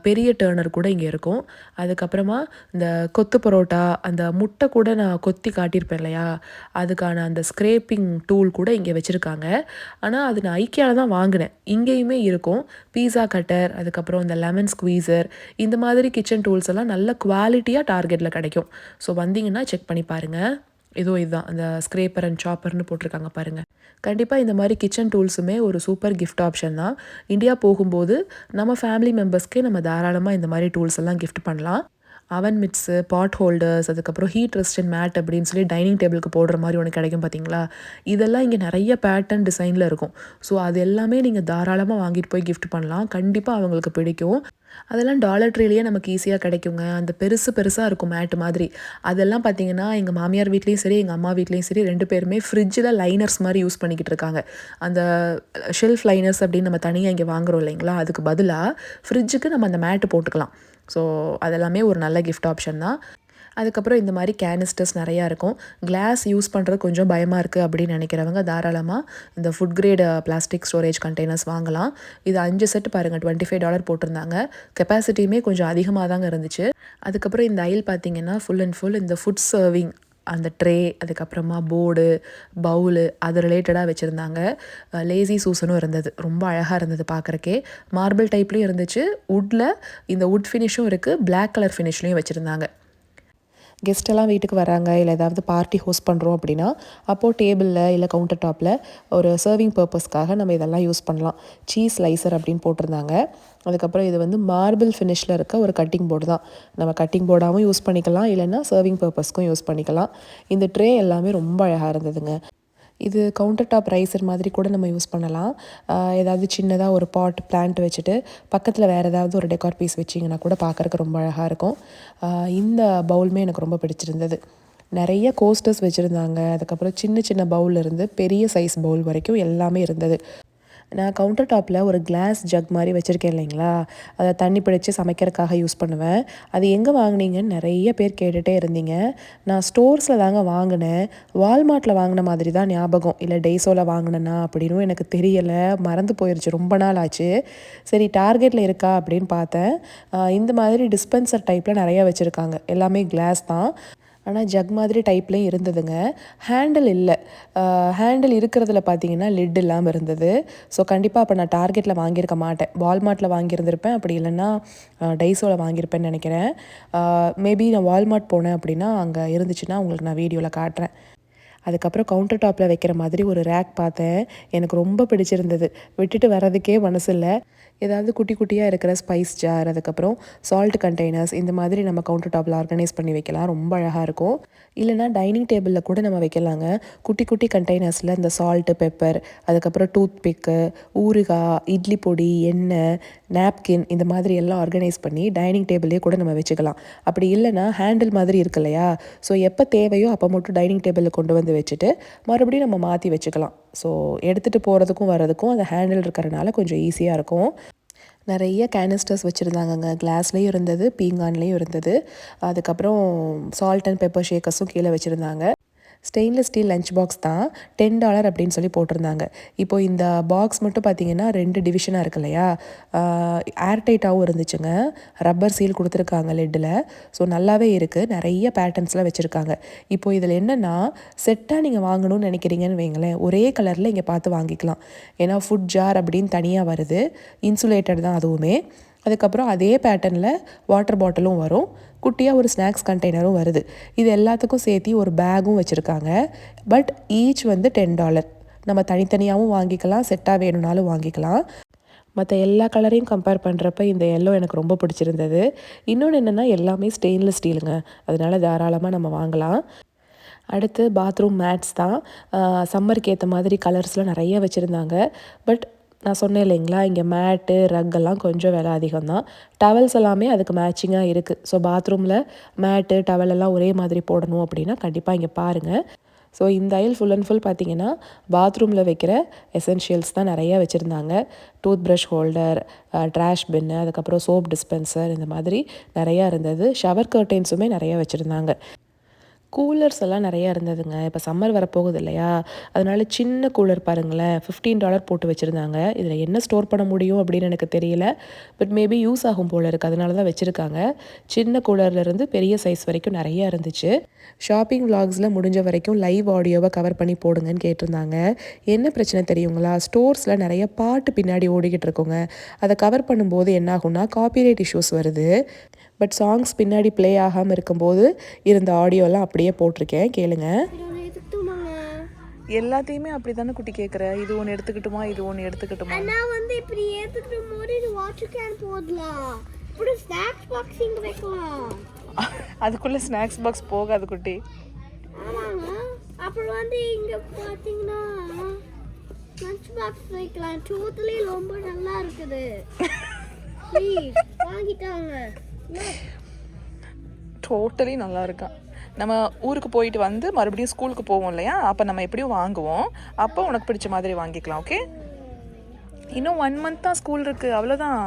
பெரிய டர்னர் கூட இங்கே இருக்கும். அதுக்கப்புறமா இந்த கொத்து பரோட்டா, அந்த முட்டை கூட நான் கொத்தி காட்டியிருப்பேன் இல்லையா, அதுக்கான அந்த ஸ்க்ரேப்பிங் டூல் கூட இங்கே வச்சுருக்காங்க. ஆனால் அது நான் ஐக்கியாவில் தான் வாங்கினேன். இங்கேயுமே இருக்கும். பீஸா கட்டர், அதுக்கப்புறம் இந்த லெமன் ஸ்குவீசர், இந்த மாதிரி கிச்சன் டூல்ஸ் எல்லாம் நல்ல குவாலிட்டியாக டார்கெட்டில் கிடைக்கும். ஸோ வந்தீங்கன்னா செக் பண்ணி பாருங்கள். இதுதான் அந்த ஸ்க்ரேப்பர் அண்ட் சாப்பர்னு போட்டிருக்காங்க பாருங்கள். கண்டிப்பாக இந்த மாதிரி கிச்சன் டூல்ஸுமே ஒரு சூப்பர் கிஃப்ட் ஆப்ஷன் தான். இந்தியா போகும்போது நம்ம ஃபேமிலி மெம்பர்ஸ்க்கே நம்ம தாராளமாக இந்த மாதிரி டூல்ஸ் எல்லாம் கிஃப்ட் பண்ணலாம். அவன் மிட்ஸு, பாட் ஹோல்டர்ஸ், அதுக்கப்புறம் ஹீட் ரெசிஸ்டன்ட் மேட் அப்படின்னு சொல்லி டைனிங் டேபிளுக்கு போடுற மாதிரி ஒன்று கிடைக்கும் பார்த்தீங்களா, இதெல்லாம் இங்கே நிறைய பேட்டர்ன் டிசைனில் இருக்கும். ஸோ அது எல்லாமே நீங்கள் தாராளமாக வாங்கிட்டு போய் கிஃப்ட் பண்ணலாம். கண்டிப்பாக அவங்களுக்கு பிடிக்கும். அதெல்லாம் டாலர் ட்ரீலேயே நமக்கு ஈஸியாக கிடைக்குங்க. அந்த பெருசாக இருக்கும் மேட்டு மாதிரி. அதெல்லாம் பார்த்தீங்கன்னா எங்கள் மாமியார் வீட்லேயும் சரி, எங்கள் அம்மா வீட்லேயும் சரி, 2 பேருமே ஃப்ரிட்ஜில் லைனர்ஸ் மாதிரி யூஸ் பண்ணிக்கிட்டு இருக்காங்க. அந்த ஷெல்ஃப் லைனர்ஸ் அப்படின்னு நம்ம தனியாக இங்கே வாங்குகிறோம் இல்லைங்களா, அதுக்கு பதிலாக ஃப்ரிட்ஜுக்கு நம்ம அந்த மேட்டு போட்டுக்கலாம். ஸோ அதெல்லாமே ஒரு நல்ல கிஃப்ட் ஆப்ஷன் தான். அதுக்கப்புறம் இந்த மாதிரி கேனிஸ்டர்ஸ் நிறையா இருக்கும். கிளாஸ் யூஸ் பண்ணுறது கொஞ்சம் பயமாக இருக்குது அப்படின்னு நினைக்கிறவங்க தாராளமாக இந்த food grade plastic storage containers வாங்கலாம். இது 5 செட் பாருங்கள், $25 போட்டிருந்தாங்க. கெப்பாசிட்டியுமே கொஞ்சம் அதிகமாக தாங்க இருந்துச்சு. அதுக்கப்புறம் இந்த ஐல் பார்த்திங்கன்னா ஃபுல் அண்ட் ஃபுல் இந்த ஃபுட் சர்விங், அந்த ட்ரே, அதுக்கப்புறமா போர்டு, பவுலு அது ரிலேட்டடாக வச்சுருந்தாங்க. லேசி சூசனும் இருந்தது. ரொம்ப அழகாக இருந்தது பார்க்குறக்கே. மார்பிள் டைப்லேயும் இருந்துச்சு, வுட்டில் இந்த வுட் ஃபினிஷும் இருக்குது, பிளாக் கலர் ஃபினிஷ்லேயும் வச்சுருந்தாங்க. கெஸ்ட்டெல்லாம் வீட்டுக்கு வராங்க, இல்லை ஏதாவது பார்ட்டி ஹோஸ்ட் பண்ணுறோம் அப்படின்னா அப்போது டேபிளில் இல்லை கவுண்டர் டாப்பில் ஒரு சர்விங் பர்பஸ்க்காக நம்ம இதெல்லாம் யூஸ் பண்ணலாம். சீஸ் ஸ்லைசர் அப்படின்னு போட்டிருந்தாங்க. அதுக்கப்புறம் இது வந்து மார்பிள் ஃபினிஷில் இருக்க ஒரு கட்டிங் போர்டு தான். நம்ம கட்டிங் போர்டாகவும் யூஸ் பண்ணிக்கலாம், இல்லைன்னா சர்விங் பர்பஸ்க்கும் யூஸ் பண்ணிக்கலாம். இந்த ட்ரே எல்லாமே ரொம்ப அழகாக இருந்ததுங்க. இது கவுண்டர் டாப் ரைசர் மாதிரி கூட நம்ம யூஸ் பண்ணலாம். ஏதாவது சின்னதாக ஒரு பாட் பிளான்ட் வச்சுட்டு பக்கத்தில் வேறு ஏதாவது ஒரு டெக்கார் பீஸ் வச்சிங்கன்னா கூட பார்க்குறக்கு ரொம்ப அழகாக இருக்கும். இந்த பவுலுமே எனக்கு ரொம்ப பிடிச்சிருந்தது. நிறைய கோஸ்டர்ஸ் வச்சுருந்தாங்க. அதுக்கப்புறம் சின்ன பவுல் இருந்து பெரிய சைஸ் பவுல் வரைக்கும் எல்லாமே இருந்தது. நான் கவுண்டர் டாப்பில் ஒரு கிளாஸ் ஜக் மாதிரி வச்சுருக்கேன் இல்லைங்களா, அதை தண்ணி பிடிச்சி சமைக்கிறதுக்காக யூஸ் பண்ணுவேன். அது எங்கே வாங்கினீங்கன்னு நிறைய பேர் கேட்டுகிட்டே இருந்தீங்க. நான் ஸ்டோர்ஸில் தாங்க வாங்கினேன். வால்மார்ட்டில் வாங்கின மாதிரி தான் ஞாபகம், இல்லை டெய்ஸோவில் வாங்கினேன்னா அப்படின்னு எனக்கு தெரியலை, மறந்து போயிடுச்சு, ரொம்ப நாள் ஆச்சு. சரி டார்கெட்டில் இருக்கா அப்படின்னு பார்த்தேன். இந்த மாதிரி டிஸ்பென்சர் டைப்பில் நிறையா வச்சுருக்காங்க. எல்லாமே கிளாஸ் தான். ஆனால் ஜக் மாதிரி டைப்லேயும் இருந்ததுங்க. ஹேண்டில் இல்லை. ஹேண்டில் இருக்கிறதுல பார்த்தீங்கன்னா லிட் இல்லாமல் இருந்தது. ஸோ கண்டிப்பாக அப்போ நான் டார்கெட்டில் வாங்கியிருக்க மாட்டேன். வால்மார்ட்டில் வாங்கியிருந்திருப்பேன், அப்படி இல்லைன்னா டைஸோவில் வாங்கியிருப்பேன்னு நினைக்கிறேன். மேபி நான் வால்மார்ட் போனேன் அப்படின்னா அங்கே இருந்துச்சுன்னா உங்களுக்கு நான் வீடியோவில் காட்டுறேன். அதுக்கப்புறம் கவுண்டர் டாப்பில் வைக்கிற மாதிரி ஒரு ரேக் பார்த்தேன். எனக்கு ரொம்ப பிடிச்சிருந்தது. விட்டுட்டு வர்றதுக்கே மனசு இல்லை. ஏதாவது குட்டி குட்டியாக இருக்கிற ஸ்பைஸ் ஜார், அதுக்கப்புறம் சால்ட் கண்டெய்னர்ஸ், இந்த மாதிரி நம்ம கவுண்டர் டாப்பில் ஆர்கனைஸ் பண்ணி வைக்கலாம். ரொம்ப அழகாக இருக்கும். இல்லைனா டைனிங் டேபிளில் கூட நம்ம வைக்கலாங்க. குட்டி குட்டி கண்டெய்னர்ஸில் இந்த சால்ட்டு, பெப்பர், அதுக்கப்புறம் டூத் பிக்கு, ஊறுகாய், இட்லி பொடி, எண்ணெய், நாப்கின், இந்த மாதிரி எல்லாம் ஆர்கனைஸ் பண்ணி டைனிங் டேபிள்லேயே கூட நம்ம வச்சுக்கலாம். அப்படி இல்லைனா ஹேண்டில் மாதிரி இருக்கு இல்லையா, ஸோ எப்போ தேவையோ அப்போ மட்டும் டைனிங் டேபிளில் கொண்டு வந்து வச்சுட்டு மறுபடியும் நம்ம மாற்றி வச்சுக்கலாம். ஸோ எடுத்துகிட்டு போகிறதுக்கும் வர்றதுக்கும் அந்த ஹேண்டில் இருக்கிறனால கொஞ்சம் ஈஸியாக இருக்கும். நிறைய கேனிஸ்டர்ஸ் வச்சுருந்தாங்கங்க. கிளாஸ்லேயும் இருந்தது, பீங்கான்லேயும் இருந்தது. அதுக்கப்புறம் சால்ட் அண்ட் பெப்பர் ஷேக்கர்ஸும் கீழே வச்சுருந்தாங்க. ஸ்டெயின்லெஸ் ஸ்டீல் லஞ்ச் பாக்ஸ் தான், $10 அப்படின்னு சொல்லி போட்டிருந்தாங்க. இப்போது இந்த பாக்ஸ் மட்டும் பார்த்திங்கன்னா 2 டிவிஷனாக இருக்கு இல்லையா, ஏர்டைட்டாகவும் இருந்துச்சுங்க. ரப்பர் சீல் கொடுத்துருக்காங்க லிட்டில். ஸோ நல்லாவே இருக்குது. நிறைய பேட்டர்ன்ஸ்லாம் வச்சுருக்காங்க. இப்போது இதில் என்னென்னா, செட்டாக நீங்கள் வாங்கணும்னு நினைக்கிறீங்கன்னு வைங்களேன், ஒரே கலரில் இங்கே பார்த்து வாங்கிக்கலாம். ஏன்னா ஃபுட் ஜார் அப்படின்னு தனியாக வருது, இன்சுலேட்டட் தான் அதுவுமே. அதுக்கப்புறம் அதே பேட்டர்னில் வாட்டர் பாட்டிலும் வரும், குட்டியாக ஒரு ஸ்நாக்ஸ் கண்டெய்னரும் வருது. இது எல்லாத்துக்கும் சேர்த்து ஒரு பேக்கும் வச்சுருக்காங்க. பட் ஈச் வந்து $10. நம்ம தனித்தனியாகவும் வாங்கிக்கலாம், செட்டாக வேணும்னாலும் வாங்கிக்கலாம். மற்ற எல்லா கலரையும் கம்பேர் பண்ணுறப்ப இந்த எல்லோ எனக்கு ரொம்ப பிடிச்சிருந்தது. இன்னொன்று என்னென்னா, எல்லாமே ஸ்டெயின்லெஸ் ஸ்டீலுங்க, அதனால் தாராளமாக நம்ம வாங்கலாம். அடுத்து பாத்ரூம் மேட்ஸ் தான். சம்மருக்கு ஏற்ற மாதிரி கலர்ஸ்லாம் நிறைய வச்சுருந்தாங்க. பட் நான் சொன்னேன் இல்லைங்களா, இங்கே மேட்டு, ரக்கெல்லாம் கொஞ்சம் விலை அதிகம்தான். டவல்ஸ் எல்லாமே அதுக்கு மேட்சிங்காக இருக்குது. ஸோ பாத்ரூமில் மேட்டு, டவல் எல்லாம் ஒரே மாதிரி போடணும் அப்படின்னா கண்டிப்பாக இங்கே பாருங்கள். ஸோ இந்த அயல் ஃபுல் அண்ட் ஃபுல் பார்த்திங்கன்னா பாத்ரூமில் வைக்கிற எசென்ஷியல்ஸ் தான் நிறையா வச்சுருந்தாங்க. டூத் ப்ரஷ் ஹோல்டர், ட்ராஷ் பின்னு, அதுக்கப்புறம் சோப் டிஸ்பென்சர், இந்த மாதிரி நிறையா இருந்தது. ஷவர் கர்டைன்ஸுமே நிறையா வச்சுருந்தாங்க. கூலர்ஸ் எல்லாம் நிறையா இருந்ததுங்க. இப்போ சம்மர் வரப்போகுது இல்லையா, அதனால் சின்ன கூலர் பாருங்களேன், $15 போட்டு வச்சுருந்தாங்க. இதில் என்ன ஸ்டோர் பண்ண முடியும் அப்படின்னு எனக்கு தெரியல. பட் மேபி யூஸ் ஆகும் போல் இருக்குது, அதனால தான் வச்சுருக்காங்க. சின்ன கூலர்லேருந்து பெரிய சைஸ் வரைக்கும் நிறையா இருந்துச்சு. ஷாப்பிங் விலாக்ஸில் முடிஞ்ச வரைக்கும் லைவ் ஆடியோவை கவர் பண்ணி போடுங்கன்னு கேட்டிருந்தாங்க. என்ன பிரச்சனை தெரியுங்களா, ஸ்டோர்ஸில் நிறைய பாட்டு பின்னாடி ஓடிக்கிட்டு இருக்கோங்க. அதை கவர் பண்ணும்போது என்னாகும்னா காப்பிரைட் இஷ்யூஸ் வருது. பட் சாங்ஸ் பின்னாடி ப்ளே ஆகாமல் இருக்கும்போது இருந்த ஆடியோலாம் அப்படியே போட்டிருக்கேன், கேளுங்க. எல்லாத்தையுமே அப்படி தானே குட்டி கேட்குற, இது ஒன்று எடுத்துக்கிட்டுமா, இது ஒன்று எடுத்துக்கிட்டுமா. நான் வந்து இப்படி எடுத்துக்கிட்டு போது இது வாட்டர் கேன் போடலாம், இப்படி ஸ்நாக்ஸ் பாக்ஸ் இங்கே வைக்கலாம். அதுக்குள்ளே ஸ்நாக்ஸ் பாக்ஸ் போகாது குட்டி. ஆமாங்க. அப்புறம் வந்து இங்கே பார்த்தீங்கன்னா லஞ்ச் பாக்ஸ் வைக்கலாம். டோட்டலி ரொம்ப நல்லா இருக்குது. ப்ளீஸ் வாங்கிட்டாங்க. டோட்டலி நல்லா இருக்கா. நம்ம ஊருக்கு போயிட்டு வந்து மறுபடியும் ஸ்கூலுக்கு போவோம் இல்லையா, அப்போ நம்ம எப்படியும் வாங்குவோம். அப்போ உனக்கு பிடிச்ச மாதிரி வாங்கிக்கலாம். ஓகே, இன்னும் 1 month தான் ஸ்கூல் இருக்குது, அவ்வளோதான்.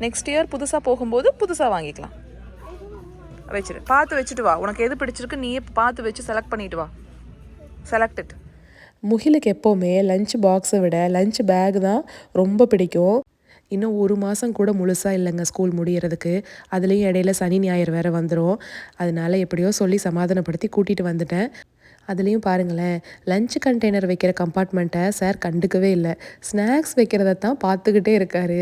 நெக்ஸ்ட் இயர் புதுசாக போகும்போது புதுசாக வாங்கிக்கலாம். வச்சுரு, பார்த்து வச்சுட்டு வா. உனக்கு எது பிடிச்சிருக்கு நீயே பார்த்து வச்சு செலக்ட் பண்ணிட்டு வா. செலக்டட். முகிலுக்கு எப்போவுமே லஞ்ச் பாக்ஸை விட லஞ்ச் பேக் தான் ரொம்ப பிடிக்கும். இன்னும் 1 மாதம் கூட முழுசாக இல்லைங்க ஸ்கூல் முடியறதுக்கு. அதுலேயும் இடையில சனி ஞாயிறு வேறு வந்துடும். அதனால எப்படியோ சொல்லி சமாதானப்படுத்தி கூட்டிகிட்டு வந்துட்டேன். அதுலேயும் பாருங்களேன், லஞ்ச் கண்டெய்னர் வைக்கிற கம்பார்ட்மெண்ட்டை சார் கண்டுக்கவே இல்லை. ஸ்நாக்ஸ் வைக்கிறத தான் பார்த்துக்கிட்டே இருக்கார்.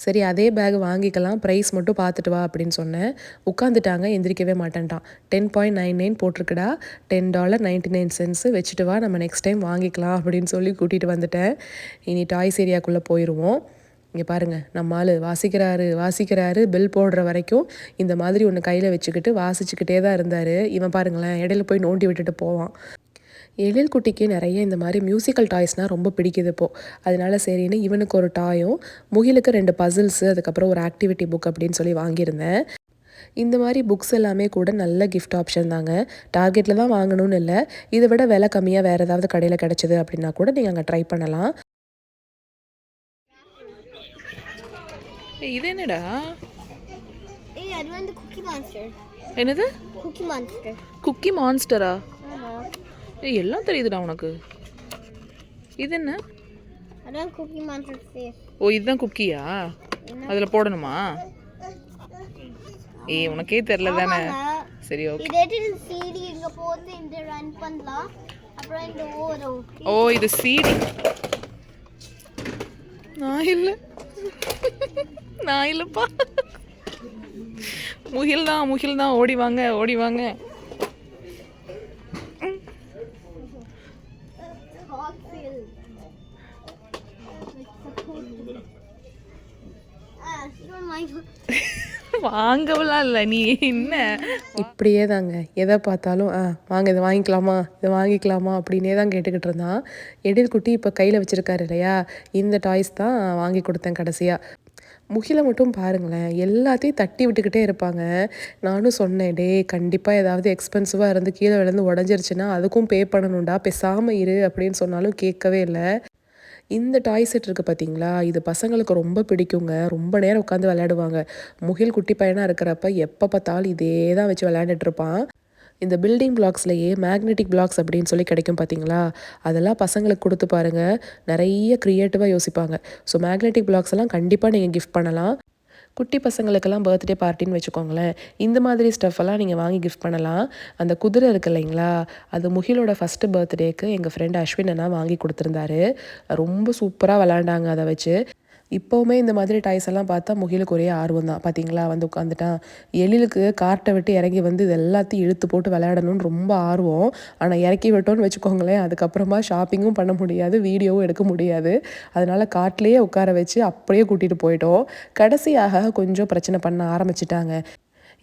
சரி அதே பேக் வாங்கிக்கலாம், ப்ரைஸ் மட்டும் பார்த்துட்டு வா அப்படின்னு சொன்னேன். உட்காந்துட்டாங்க, எந்திரிக்கவே மாட்டேன்ட்டான். 10.99 போட்டிருக்குடா, $10.99 வச்சுட்டு வா, நம்ம நெக்ஸ்ட் டைம் வாங்கிக்கலாம் அப்படின்னு சொல்லி கூட்டிகிட்டு வந்துட்டேன். இனி டாய்ஸ் ஏரியாக்குள்ளே போயிடுவோம். இங்கே பாருங்கள், நம்ம ஆள் வாசிக்கிறாரு பில் போடுற வரைக்கும் இந்த மாதிரி ஒன்று கையில் வச்சுக்கிட்டு வாசிச்சுக்கிட்டே தான் இருந்தார். இவன் பாருங்களேன், இடையில போய் நோண்டி விட்டுட்டு போவான். எழில் குட்டிக்கு நிறைய இந்த மாதிரி மியூசிக்கல் டாய்ஸ்னால் ரொம்ப பிடிக்குது இப்போது. அதனால சரின்னு இவனுக்கு ஒரு டாயும், முகிலுக்கு 2 பசில்ஸு, அதுக்கப்புறம் ஒரு ஆக்டிவிட்டி புக் அப்படின்னு சொல்லி வாங்கியிருந்தேன். இந்த மாதிரி புக்ஸ் எல்லாமே கூட நல்ல கிஃப்ட் ஆப்ஷன் தாங்க. டார்கெட்டில் தான் வாங்கணும்னு இல்லை, இதை விட விலை கம்மியாக வேறு ஏதாவது கடையில் கிடச்சிது அப்படின்னா கூட நீங்கள் அங்கே ட்ரை பண்ணலாம். இது என்னடா, அது வந்து குக்கி மான்ஸ்டர். என்னது குக்கி மான்ஸ்டர்? குக்கி மான்ஸ்டரா? எல்லாம் தெரியுதுடா உனக்கு. இது என்ன? அதான் குக்கி மான்ஸ்டர் ஃபேஸ். ஓ, இதுதான் குக்கியா? அதில் போடணுமா? உனக்கே தெரில தானே. சரி ஓகே. இதே சீடி இங்க போட்டு இந்த ரன் பண்ணலாம். அப்புறம் இந்த ஓடும். ஓ இது சீடி. நான் இல்லப்பா. முகில் தான் ஓடி வாங்க. வாங்கவெல்லாம் இல்லை, நீ என்ன இப்படியே தாங்க எதை பார்த்தாலும் வாங்க இதை வாங்கிக்கலாமா அப்படின்னே தான் கேட்டுக்கிட்டு இருந்தான். எழில் குட்டி இப்போ கையில் வச்சுருக்காரு இல்லையா, இந்த டாய்ஸ் தான் வாங்கி கொடுத்தேன் கடைசியாக. முகிலை மட்டும் பாருங்களேன், எல்லாத்தையும் தட்டி விட்டுக்கிட்டே இருப்பாங்க. நானும் சொன்னேன், டே கண்டிப்பாக ஏதாவது எக்ஸ்பென்சிவாக இருந்து கீழே விழுந்து உடஞ்சிருச்சுன்னா அதுக்கும் பே பண்ணணும்டா, பேசாமல் இரு அப்படின்னு சொன்னாலும் கேட்கவே இல்லை. இந்த டாய் செட் இருக்குது பார்த்தீங்களா, இது பசங்களுக்கு ரொம்ப பிடிக்குங்க. ரொம்ப நேரம் உட்காந்து விளையாடுவாங்க. முகில் குட்டி பையனாக இருக்கிறப்ப எப்போ பார்த்தாலும் இதே தான் வச்சு விளையாண்டுட்டு இருப்பான். இந்த பில்டிங் பிளாக்ஸ்லேயே மேக்னெட்டிக் பிளாக்ஸ் அப்படின்னு சொல்லி கிடைக்கும் பார்த்தீங்களா, அதெல்லாம் பசங்களுக்கு கொடுத்து பாருங்கள், நிறைய க்ரியேட்டிவாக யோசிப்பாங்க. ஸோ மேக்னெட்டிக் பிளாக்ஸ் எல்லாம் கண்டிப்பாக நீங்கள் கிஃப்ட் பண்ணலாம். குட்டி பசங்களுக்கெல்லாம் பர்த்டே பார்ட்டின்னு வச்சுக்கோங்களேன், இந்த மாதிரி ஸ்டஃப்பெல்லாம் நீங்கள் வாங்கி கிஃப்ட் பண்ணலாம். அந்த குதிரை இருக்குது இல்லைங்களா, அது முகிலோட ஃபஸ்ட்டு பர்த்டேக்கு எங்கள் ஃப்ரெண்ட் அஸ்வின் அண்ணா வாங்கி கொடுத்துருந்தாரு. ரொம்ப சூப்பராக விளாண்டாங்க அதை வச்சு. இப்போவுமே இந்த மாதிரி டாய்ஸ் எல்லாம் பார்த்தா முகிலுக்கு ஒரே ஆர்வம் தான். பார்த்தீங்களா வந்து உட்காந்துட்டான். எழிலுக்கு கார்ட்டை விட்டு இறங்கி வந்து இது எல்லாத்தையும் இழுத்து போட்டு விளையாடணும்னு ரொம்ப ஆர்வம். ஆனால் இறக்கி விட்டோன்னு வச்சுக்கோங்களேன், அதுக்கப்புறமா ஷாப்பிங்கும் பண்ண முடியாது, வீடியோவும் எடுக்க முடியாது. அதனால் கார்ட்லேயே உட்கார வச்சு அப்படியே கூட்டிகிட்டு போயிட்டோம். கடைசியாக கொஞ்சம் பிரச்சனை பண்ண ஆரம்பிச்சிட்டாங்க.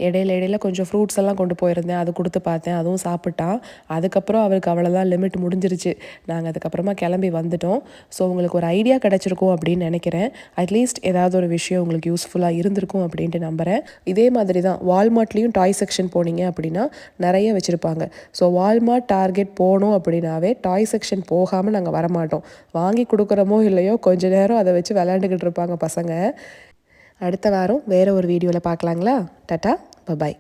இடையில கொஞ்சம் ஃப்ரூட்ஸ் எல்லாம் கொண்டு போயிருந்தேன், அது கொடுத்து பார்த்தேன், அதுவும் சாப்பிட்டான். அதுக்கப்புறம் அவருக்கு அவ்வளோதான், லிமிட் முடிஞ்சிருச்சு. நாங்கள் அதுக்கப்புறமா கிளம்பி வந்துட்டோம். ஸோ உங்களுக்கு ஒரு ஐடியா கிடச்சிருக்கும் அப்படின்னு நினைக்கிறேன். அட்லீஸ்ட் ஏதாவது ஒரு விஷயம் உங்களுக்கு யூஸ்ஃபுல்லாக இருந்திருக்கும் அப்படின்ட்டு நம்புகிறேன். இதே மாதிரி தான் வால்மார்ட்லேயும் டாய் செக்ஷன் போனீங்க அப்படின்னா நிறைய வச்சுருப்பாங்க. ஸோ வால்மார்ட், டார்கெட் போனோம் அப்படின்னாவே டாய் செக்ஷன் போகாமல் நாங்கள் வரமாட்டோம். வாங்கி கொடுக்குறோமோ இல்லையோ கொஞ்ச நேரம் அதை வச்சு விளையாண்டுக்கிட்டு இருப்பாங்க பசங்க. அடுத்த வாரம் வேறு ஒரு வீடியோவில் பார்க்கலாங்களா? Tata, bye bye.